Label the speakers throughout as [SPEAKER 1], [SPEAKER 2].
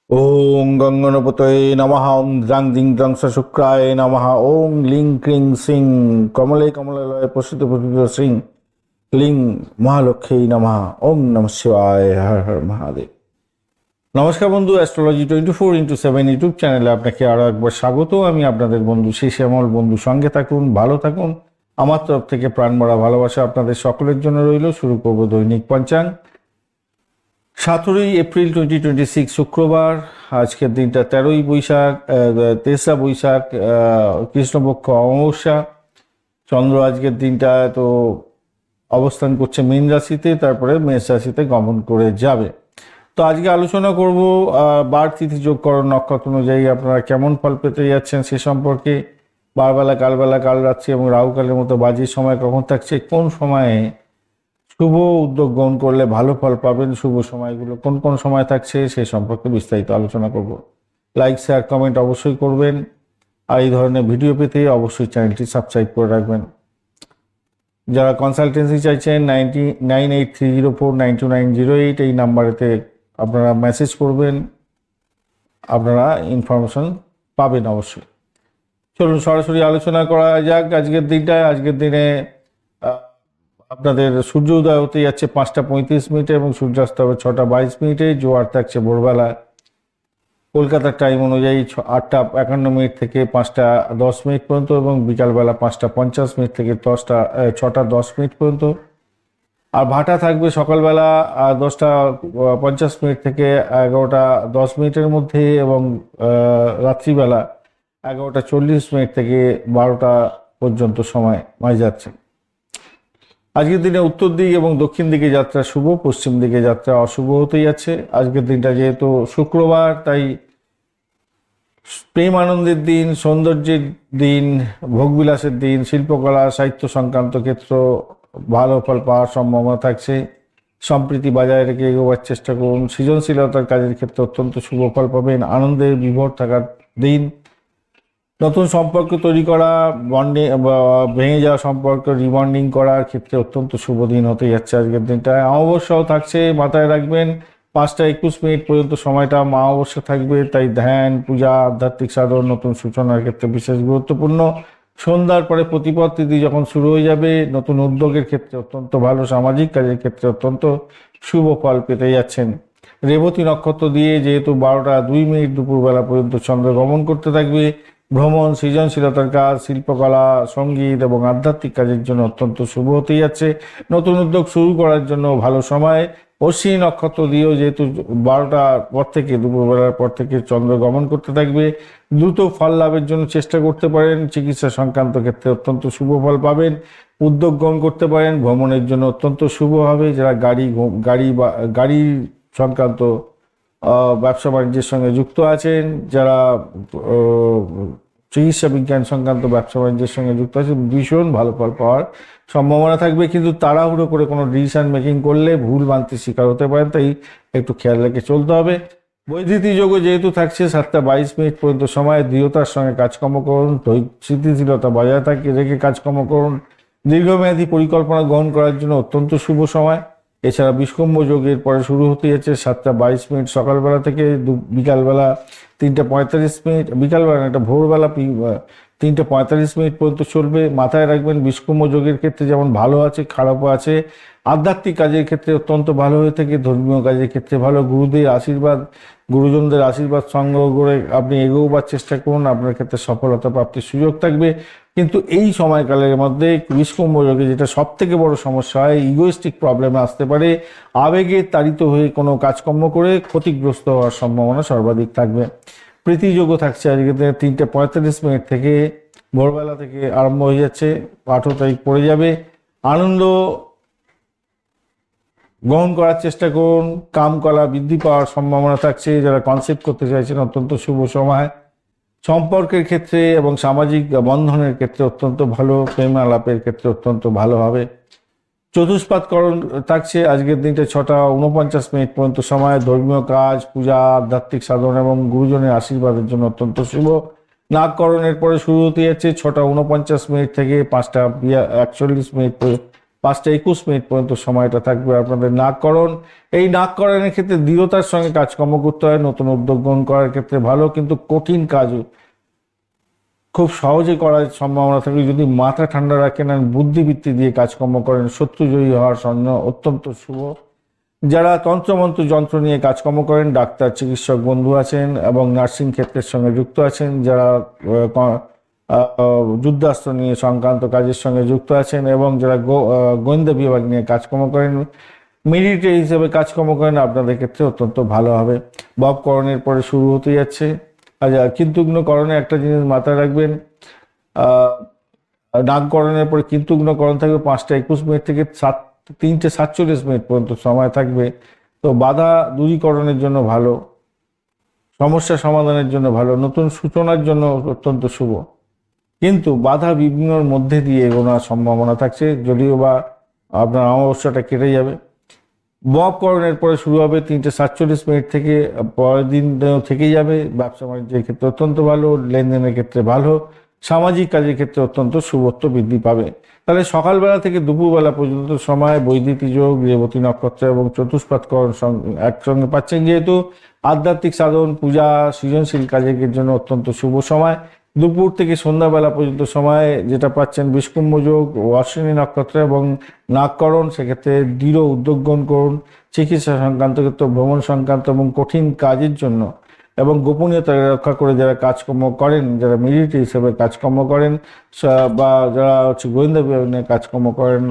[SPEAKER 1] ওং গঙ্গনপতয়ে নমঃ। ওং দ্রাং দিং দ্রাং স শুক্রায় নমঃ। ওং লিং ক্রিং সিং কমলে কমলালয়ে প্রসিদ্ধ প্রসিদ্ধ সিং লিং মহালক্ষ্মী নমঃ। ওং নমঃ শিবায়। হর হর মহাদেব। নমস্কার বন্ধু, অ্যাস্ট্রোলজি 24x7 ইউটিউব চ্যানেলে আপনাকে আরও একবার স্বাগত। আমি আপনাদের বন্ধু সেই শ্যামল। বন্ধু সঙ্গে থাকুন, ভালো থাকুন। আমার তরফ থেকে প্রাণ ভরা ভালোবাসা আপনাদের সকলের জন্য রইল। শুরু করব দৈনিক পঞ্চাঙ্গ। 17 এপ্রিল 2026 শুক্রবার। আজকের দিনটা 13ই বৈশাখ, 3রা বৈশাখ, কৃষ্ণপক্ষ অমাবস্যা। চন্দ্র আজকের দিনটা তো অবস্থান করছে মীন রাশিতে, তারপরে মেষ রাশিতে গমন করে যাবে। তো আজকে আলোচনা করব বার তিথি যোগকরণ নক্ষত্র অনুযায়ী আপনারা কেমন ফল পেতে যাচ্ছেন সে সম্পর্কে। বারবেলা, কালবেলা, কাল রাত্রি এবং রাহুকালের মতো বাজির সময় কখন থাকছে, কোন সময়ে শুভ উদ্যোগ গ্রহণ করলে ভালো ফল পাবেন, শুভ সময়গুলো কোন কোন সময় থাকছে সে সম্পর্কে বিস্তারিত আলোচনা করব। লাইক, শেয়ার, কমেন্ট অবশ্যই করবেন। আর এই ধরনের ভিডিও পেতে অবশ্যই চ্যানেলটি সাবস্ক্রাইব করে রাখবেন। যারা কনসালটেন্সি চাইছেন 9830492908 এই নাম্বারেতে আপনারা মেসেজ করবেন, আপনারা ইনফরমেশন পাবেন অবশ্যই। চলুন সরাসরি আলোচনা করা যাক আজকের দিনটায়। আজকের দিনে আপনাদের সূর্য উদয় হতে যাচ্ছে 5টা 35 এবং সূর্যাস্ত হবে 6টা 22। জোয়ার থাকছে ভোরবেলা কলকাতার টাইম অনুযায়ী 8টা 51 থেকে 5টা 10 পর্যন্ত এবং বিকালবেলা 5টা 50 থেকে 6টা 10 পর্যন্ত। আর ভাটা থাকবে সকালবেলা 10টা 50 থেকে 11টা 10 মধ্যে এবং রাত্রিবেলা 11টা 40 থেকে 12টা পর্যন্ত সময় মাঝে যাচ্ছে। আজকের দিনে উত্তর দিক এবং দক্ষিণ দিকে যাত্রা শুভ, পশ্চিম দিকে যাত্রা অশুভ হতে যাচ্ছে। আজকের দিনটা যেহেতু শুক্রবার, তাই প্রেম আনন্দের দিন, সৌন্দর্যের দিন, ভোগবিলাসের দিন, শিল্পকলা সাহিত্য সংক্রান্ত ক্ষেত্র ভালো ফল পাওয়ার সম্ভাবনা থাকছে। সম্প্রীতি বজায় রেখে এগোবার চেষ্টা করুন। সৃজনশীলতার কাজের ক্ষেত্রে অত্যন্ত শুভ ফল পাবেন। আনন্দের বিভোর থাকার দিন। নতুন সম্পর্ক তৈরি করা, ভেঙে যাওয়া সম্পর্ক রিবন্ডিং করার ক্ষেত্রে অত্যন্ত শুভ দিন হতে যাচ্ছে আজকের দিনটা। অমাবস্যাও থাকছে, মাথায় রাখবেন 5টা 21 পর্যন্ত সময়টা অমাবস্যা থাকবে, তাই ধ্যান, পূজা, আধ্যাত্মিক সাধন, নতুন সূচনার ক্ষেত্রে বিশেষ গুরুত্বপূর্ণ। সন্ধ্যার পরে প্রতিপদ তিথি যখন শুরু হয়ে যাবে, নতুন উদ্যোগের ক্ষেত্রে অত্যন্ত ভালো, সামাজিক কাজের ক্ষেত্রে অত্যন্ত শুভ ফল পেতে যাচ্ছেন। রেবতী নক্ষত্র দিয়ে যেহেতু 12টা 2 দুপুরবেলা পর্যন্ত চন্দ্র গমন করতে থাকবে, ভ্রমণ, সৃজনশীলতার কাজ, শিল্পকলা, সঙ্গীত এবং আধ্যাত্মিক কাজের জন্য অত্যন্ত শুভ হতে যাচ্ছে। নতুন উদ্যোগ শুরু করার জন্য ভালো সময়। অশ্বিনী নক্ষত্র দিয়েও যেহেতু 12টার পর থেকে, দুপুরবেলার পর থেকে চন্দ্র গমন করতে থাকবে, দ্রুত ফল লাভের জন্য চেষ্টা করতে পারেন। চিকিৎসা সংক্রান্ত ক্ষেত্রে অত্যন্ত শুভ ফল পাবেন। উদ্যোগ গ্রহণ করতে পারেন। ভ্রমণের জন্য অত্যন্ত শুভ হবে। যারা গাড়ি সংক্রান্ত ব্যবসা বাণিজ্যের সঙ্গে যুক্ত আছেন, যারা চিকিৎসা বিজ্ঞান সংক্রান্ত ব্যবসা বাণিজ্যের সঙ্গে যুক্ত আছেন, ভীষণ ভালো ফল পাওয়ার সম্ভাবনা থাকবে। কিন্তু তাড়াহুড়ো করে কোনো ডিসিশন মেকিং করলে ভুল ভ্রান্তির শিকার হতে পারেন, তাই একটু খেয়াল রেখে চলতে হবে। বৈদ্যুতিক যোগও যেহেতু থাকছে 7টা 22 পর্যন্ত সময়, দৃঢ়তার সঙ্গে কাজকর্ম করুন। স্থিতিশীলতা বজায় রেখে কাজকর্ম করুন। দীর্ঘমেয়াদী পরিকল্পনা গ্রহণ করার জন্য অত্যন্ত শুভ সময়। এছাড়া বিষকুম্ভ যোগের পরে শুরু হতে যাচ্ছে 7টা 22 সকালবেলা থেকে বিকালবেলা 3টা 45, বিকালবেলা একটা ভোরবেলা 3টা 45 পর্যন্ত চলবে। মাথায় রাখবেন বিষকুম্ভ যোগের ক্ষেত্রে যেমন ভালো আছে, খারাপও আছে। আধ্যাত্মিক কাজের ক্ষেত্রে অত্যন্ত ভালো হয়ে থাকে, ধর্মীয় কাজের ক্ষেত্রে ভালো। গুরুজনদের আশীর্বাদ সংগ্রহ করে আপনি এগোবার চেষ্টা করুন, আপনার ক্ষেত্রে সফলতা প্রাপ্তির সুযোগ থাকবে। কিন্তু এই সময়কালের মধ্যে বিষকুম্ভ যোগে যেটা সব থেকে বড় সমস্যা হয়, ইগোইস্টিক প্রবলেমে আসতে পারে। আবেগে তাড়িত হয়ে কোনো কাজকর্ম করে ক্ষতিগ্রস্ত হওয়ার সম্ভাবনা সর্বাধিক থাকবে। প্রীতিযোগও থাকছে আজকে 3টা 45 থেকে ভোরবেলা থেকে আরম্ভ হয়ে যাচ্ছে, 18 তারিখ পড়ে যাবে। আনন্দ গ্রহণ করার চেষ্টা করুন। কামকলা বৃদ্ধি পাওয়ার সম্ভাবনা থাকছে। যারা কনসেপ্ট করতে চাইছেন অত্যন্ত শুভ সময়। সম্পর্কের ক্ষেত্রে এবং সামাজিক বন্ধনের ক্ষেত্রে অত্যন্ত ভালো। প্রেম আলাপের ক্ষেত্রে অত্যন্ত ভালো হবে। চতুষ্পাদকরণ থাকছে আজকের দিনটা 6টা 49 পর্যন্ত সময়। ধর্মীয় কাজ, পূজা, আধ্যাত্মিক সাধন এবং গুরুজনের আশীর্বাদের জন্য অত্যন্ত শুভ। নাগকরণের পরে শুরু হতে যাচ্ছে 6টা 49 থেকে 5টা 41 5টা 21 মিনিট পর্যন্ত সময়টা থাকবে আপনাদের নাককরণ। এই নাককরণের ক্ষেত্রে দৃঢ়তার সঙ্গে কাজকর্ম করতে হয়, নতুন উদ্যোগ গ্রহণ করার ক্ষেত্রে ভালো, কিন্তু কঠিন কাজ খুব সহজে করার সম্ভাবনা থাকে যদি মাথা ঠান্ডা রাখেন আর বুদ্ধিবৃত্তি দিয়ে কাজকর্ম করেন। শত্রুজয়ী হওয়ার জন্য অত্যন্ত শুভ। যারা তন্ত্রমন্ত্র যন্ত্র নিয়ে কাজকর্ম করেন, ডাক্তার চিকিৎসক বন্ধু আছেন এবং নার্সিং ক্ষেত্রের সঙ্গে যুক্ত আছেন, যারা যুদ্ধাস্ত্র নিয়ে সংক্রান্ত কাজের সঙ্গে যুক্ত আছেন এবং যারা গোয়েন্দা বিভাগ নিয়ে কাজকর্ম করেন, মিলিটারি হিসেবে কাজকর্ম করেন, আপনাদের ক্ষেত্রে অত্যন্ত ভালো হবে। ববকরণের পরে শুরু হতে যাচ্ছে। আচ্ছা, কীর্তঘ্নকরণে একটা জিনিস মাথায় রাখবেন, নামকরণের পরে কীর্তঘ্নকরণ থাকবে 5টা 21 মিনিট থেকে 3টে 47 মিনিট পর্যন্ত সময় থাকবে। তো বাধা দূরীকরণের জন্য ভালো, সমস্যা সমাধানের জন্য ভালো, নতুন সূচনার জন্য অত্যন্ত শুভ, কিন্তু বাধা বিঘ্নর মধ্যে দিয়ে এগোনোর সম্ভাবনা থাকছে, যদিও বা আপনার অমাবস্যাটা কেটে যাবে। ববকরণের পরে শুরু হবে 3টে 47 মিনিট থেকে, পরের দিন থেকেই যাবে। ব্যবসা বাণিজ্যের ক্ষেত্রে অত্যন্ত ভালো, লেনদেনের ক্ষেত্রে ভালো, সামাজিক কাজের ক্ষেত্রে অত্যন্ত শুভত্ব বৃদ্ধি পাবে। তাহলে সকালবেলা থেকে দুপুরবেলা পর্যন্ত সময় বৈদ্যুতিক যোগ, রেবতী নক্ষত্র এবং চতুষ্পাৎকরণ একসঙ্গে পাচ্ছেন, যেহেতু আধ্যাত্মিক সাধন, পূজা, সৃজনশীল কাজের জন্য অত্যন্ত শুভ সময়। দুপুর থেকে সন্ধ্যাবেলা পর্যন্ত সময় যেটা পাচ্ছেন বিষকুম্ভ যোগ, অশ্বিনী নক্ষত্র এবং নাককরণ, সেক্ষেত্রে দৃঢ় উদ্যোগ গ্রহণ করুন। চিকিৎসা সংক্রান্ত ক্ষেত্রে, ভ্রমণ সংক্রান্ত এবং কঠিন কাজের জন্য এবং গোপনীয়তা রক্ষা করে যারা কাজকর্ম করেন, যারা মিলিটারি হিসেবে কাজকর্ম করেন বা যারা গোয়েন্দা বিভাগ নিয়ে কাজকর্ম করেন,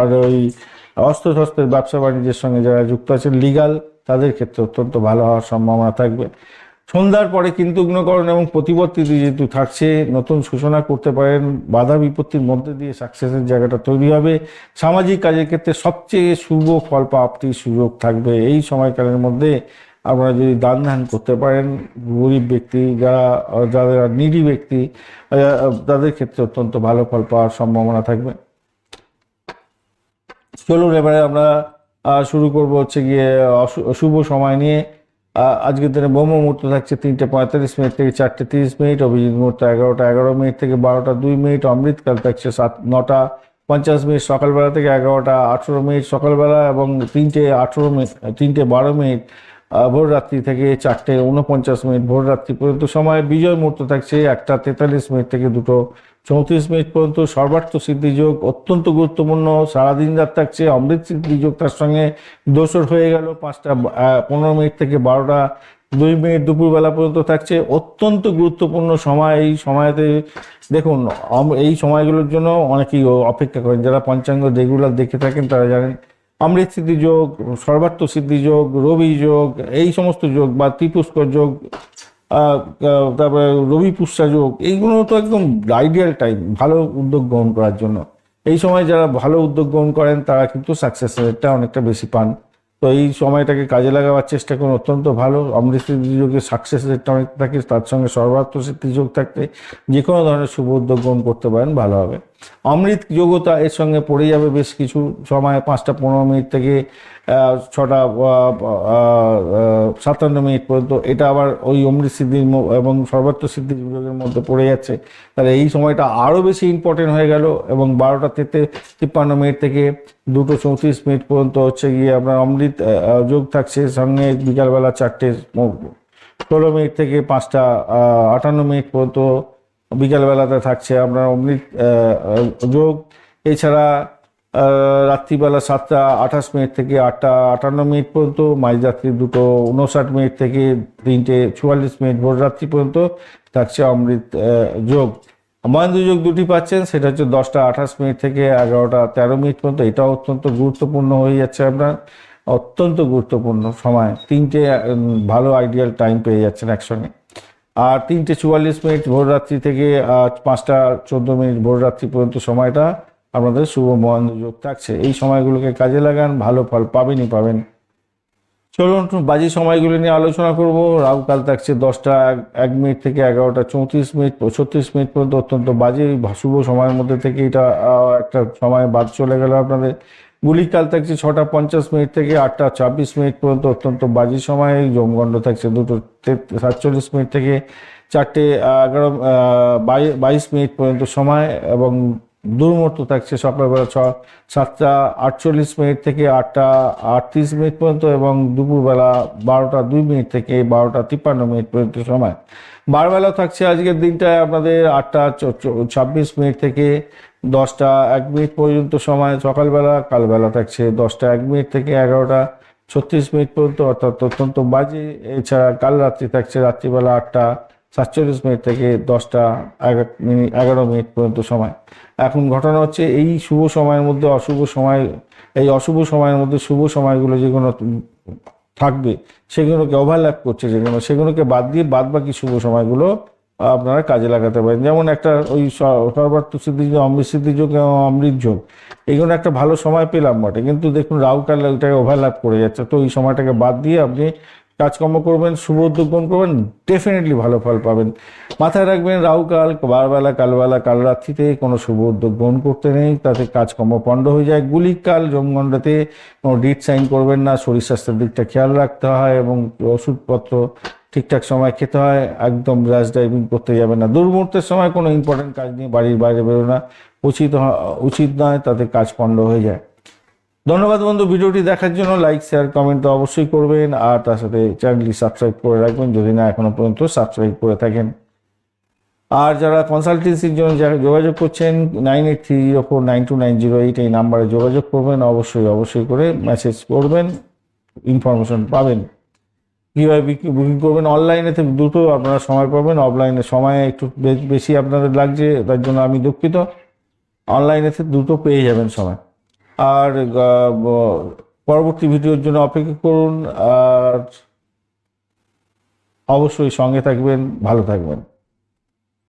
[SPEAKER 1] আর ওই অস্ত্রশস্ত্রের ব্যবসা বাণিজ্যের সঙ্গে যারা যুক্ত আছেন, লিগাল, তাদের ক্ষেত্রে অত্যন্ত ভালো হওয়ার সম্ভাবনা থাকবে। সন্ধ্যার পরে কীর্তঘ্নকরণ এবং প্রতিপত্তি যেহেতু থাকছে, নতুন সূচনা করতে পারেন, বাধা বিপত্তির মধ্যে দিয়ে সাকসেসের জায়গাটা তৈরি হবে। সামাজিক কাজের ক্ষেত্রে সবচেয়ে শুভ ফল প্রাপ্তির সুযোগ থাকবে। এই সময়কালের মধ্যে আপনারা যদি দান ধ্যান করতে পারেন, গরিব ব্যক্তি, যারা নিডি ব্যক্তি, তাদের ক্ষেত্রে অত্যন্ত ভালো ফল পাওয়ার সম্ভাবনা থাকবে। চলুন এবারে আমরা শুরু করব হচ্ছে গিয়ে শুভ সময় নিয়ে। আজকের দিনে ব্রহ্ম মুহূর্ত থাকছে 3টে 45 মিনিট থেকে 4টে 30 মিনিট, অভিজিৎ মুহূর্ত 11টা 11 মিনিট থেকে 12টা 2 মিনিট, অমৃতকাল থাকছে 9টা 50 মিনিট সকালবেলা থেকে 11টা 18 মিনিট সকালবেলা এবং 3টে 18 মিনিট 3টে 12 মিনিট ভোর রাত্রি থেকে 4টে 49 মিনিট ভোর রাত্রি পর্যন্ত সময়। বিজয় মুহূর্ত থাকছে 1টা 43 মিনিট থেকে 2টো 34 মিনিট পর্যন্ত। সর্বার্থ সিদ্ধি যোগ অত্যন্ত গুরুত্বপূর্ণ, সারাদিন রাত থাকছে। অমৃত সিদ্ধি যোগ তার সঙ্গে দোসর হয়ে গেল 5টা 15 মিনিট থেকে 12টা 2 মিনিট দুপুরবেলা পর্যন্ত থাকছে। অত্যন্ত গুরুত্বপূর্ণ সময়। এই সময়তে দেখুন, এই সময়গুলোর জন্য অনেকেই অপেক্ষা করেন, যারা পঞ্চাঙ্গ রেগুলার দেখে থাকেন তারা জানেন। অমৃত সিদ্ধি যোগ, সর্বার্থ সিদ্ধি যোগ, রবি যোগ, এই সমস্ত যোগ বা ত্রিপুষ্কর যোগ, তারপরে রবি পুষ্যা যোগ, এইগুলো তো একদম আইডিয়াল টাইম ভালো উদ্যোগ গ্রহণ করার জন্য। এই সময় যারা ভালো উদ্যোগ গ্রহণ করেন তারা কিন্তু সাকসেস রেটটা অনেকটা বেশি পান। তো এই সময়টাকে কাজে লাগাবার চেষ্টা করুন, অত্যন্ত ভালো। অমৃত সিদ্ধি যোগে সাকসেস রেটটা অনেক থাকে, তার সঙ্গে সর্বার্থ সিদ্ধি যোগ থাকতে যে কোনো ধরনের শুভ উদ্যোগ গ্রহণ করতে পারেন, ভালো হবে। অমৃত যোগতা এর সঙ্গে পড়ে যাবে বেশ কিছু সময়, 5টা 15 মিনিট থেকে 6টা 57 মিনিট পর্যন্ত। এটা আবার ওই অমৃত সিদ্ধির এবং সর্বার্থ সিদ্ধি যোগের মধ্যে পড়ে যাচ্ছে, তাহলে এই সময়টা আরও বেশি ইম্পর্টেন্ট হয়ে গেল। এবং 12টা 53 মিনিট থেকে 2টো 34 মিনিট পর্যন্ত হচ্ছে গিয়ে আপনার অমৃত যোগ থাকছে, সঙ্গে বিকালবেলা 4টে 16 মিনিট থেকে 5টা 58 মিনিট পর্যন্ত বিকালবেলাতে থাকছে আপনার অমৃত যোগ। এছাড়া রাত্রিবেলা 7টা 28 মিনিট থেকে 8টা 58 মিনিট পর্যন্ত, মাঝরাত্রি 2টো 59 মিনিট থেকে 3টে 44 মিনিট ভোর রাত্রি পর্যন্ত থাকছে অমৃত যোগ। মহেন্দ্র যোগ দুটি পাচ্ছেন, সেটা হচ্ছে 10টা 28 মিনিট থেকে 11টা 13 মিনিট পর্যন্ত। এটাও অত্যন্ত গুরুত্বপূর্ণ হয়ে যাচ্ছে আপনার, অত্যন্ত গুরুত্বপূর্ণ সময়। 3টে ভালো আইডিয়াল টাইম পেয়ে যাচ্ছেন একসঙ্গে। আর 3টে 44 মিনিট ভোর রাত্রি থেকে 5টা 14 মিনিট ভোর রাত্রি পর্যন্ত সময়টা আপনাদের শুভ মহেন্দ্র যোগ থাকছে। এই সময়গুলোকে কাজে লাগান, ভালো ফল পাবেনই পাবেন। চলুন বাজি সময়গুলি নিয়ে আলোচনা করব। রাহুকাল থাকছে 10টা 1 মিনিট থেকে 11টা 34 মিনিট 36 মিনিট পর্যন্ত, অত্যন্ত বাজে শুভ সময়ের মধ্যে থেকে এটা একটা সময় বাদ চলে গেল আপনাদের। গুলিকাল থাকছে 6টা 50 মিনিট থেকে 8টা 26 মিনিট পর্যন্ত, অত্যন্ত বাজে সময়। যমগণ্ড থাকছে 2টো 47 মিনিট থেকে 4টে 22 মিনিট পর্যন্ত সময় এবং দুর্মুহূর্ত থাকছে সকালবেলা 7:48 থেকে 8:38 পর্যন্ত, এবং দুপুরবেলা 12:02 থেকে 12:53 পর্যন্ত সময়। বারবেলা থাকছে আজকের দিনটায় আপনাদের 8:26 থেকে 10:01 পর্যন্ত সময় সকালবেলা। কালবেলা থাকছে 10:01 থেকে 11:36 পর্যন্ত, অর্থাৎ অত্যন্ত বাজে। এছাড়া কাল রাত্রি থাকছে রাত্রিবেলা 8:47 থেকে 10:11 পর্যন্ত সময়। এখন ঘটনা হচ্ছে এই শুভ সময়ের মধ্যে অশুভ সময়, এই অশুভ সময়ের মধ্যে শুভ সময়গুলো যেগুলো থাকবে সেগুলোকে ওভারল্যাপ করছে, সেগুলোকে বাদ দিয়ে বাদ বাকি শুভ সময়গুলো আপনারা কাজে লাগাতে পারেন। যেমন একটা ওই সর্বার্থ সিদ্ধি যোগ, অমৃত সিদ্ধি যোগ এবং অমৃত যোগ, এইগুলো একটা ভালো সময় পেলাম বটে, কিন্তু দেখুন রাহু কাল ওইটাকে ওভারল্যাপ করে যাচ্ছে। তো এই সময়টাকে বাদ দিয়ে আপনি কাজকর্ম করবেন, শুভ উদ্যোগ গ্রহণ করবেন, ডেফিনেটলি ভালো ফল পাবেন। মাথায় রাখবেন রাহুকাল বারবেলা, কালবেলা, কাল রাত্রিতে কোনো শুভ উদ্যোগ গ্রহণ করতে নেই, তাতে কাজকর্ম পণ্ড হয়ে যায়। গুলিকাল জমগণ্ডাতে কোনো ডিট সাইন করবেন না, শরীর স্বাস্থ্যের দিকটা খেয়াল রাখতে হয় এবং ওষুধপত্র ঠিকঠাক সময় খেতে হয়। একদম র্যাশ ড্রাইভিং করতে যাবে না। দুর্মুহূর্তের সময় কোনো ইম্পর্টেন্ট কাজ নিয়ে বাড়ির বাইরে বেরোনা উচিত নয়, তাতে কাজ পণ্ড হয়ে যায়। ধন্যবাদ বন্ধু ভিডিওটি দেখার জন্য। লাইক, শেয়ার, কমেন্ট তো অবশ্যই করবেন, আর তার সাথে চ্যানেলটি সাবস্ক্রাইব করে রাখবেন যদি না এখনো পর্যন্ত সাবস্ক্রাইব করে থাকেন। আর যারা কনসালটেন্সির জন্য যারা যোগাযোগ করছেন 9830492908 এই নাম্বারে যোগাযোগ করবেন, অবশ্যই করে মেসেজ করবেন, ইনফরমেশন পাবেন। কীভাবে বুকিং করবেন অনলাইনে দ্রুত আপনারা সময় পাবেন, অফলাইনে সময় একটু বেশি আপনাদের লাগছে, তার জন্য আমি দুঃখিত। অনলাইনে দ্রুত পেয়ে যাবেন সময়। আর পরবর্তী ভিডিওর জন্য অপেক্ষা করুন, আর অবশ্যই সঙ্গে থাকবেন, ভালো থাকবেন।